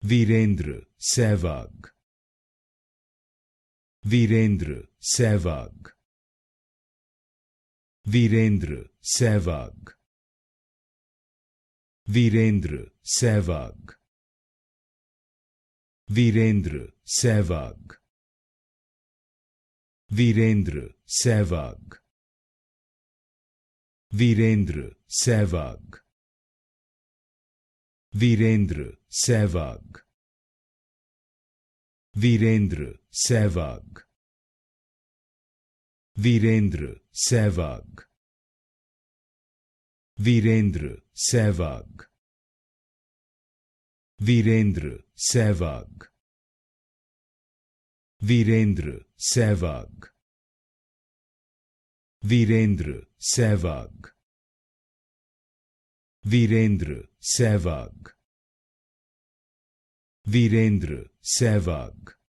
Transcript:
Virender Sehwag. Virender Sehwag. Virender Sehwag. Virender Sehwag. Virender Sehwag. Virender Sehwag. Virender Sehwag. Virender Sehwag. Virender Sehwag. Virender Sehwag. Virender Sehwag. Virender Sehwag. Virender Sehwag. Virender Sehwag. Virender Sehwag. Virender Sehwag.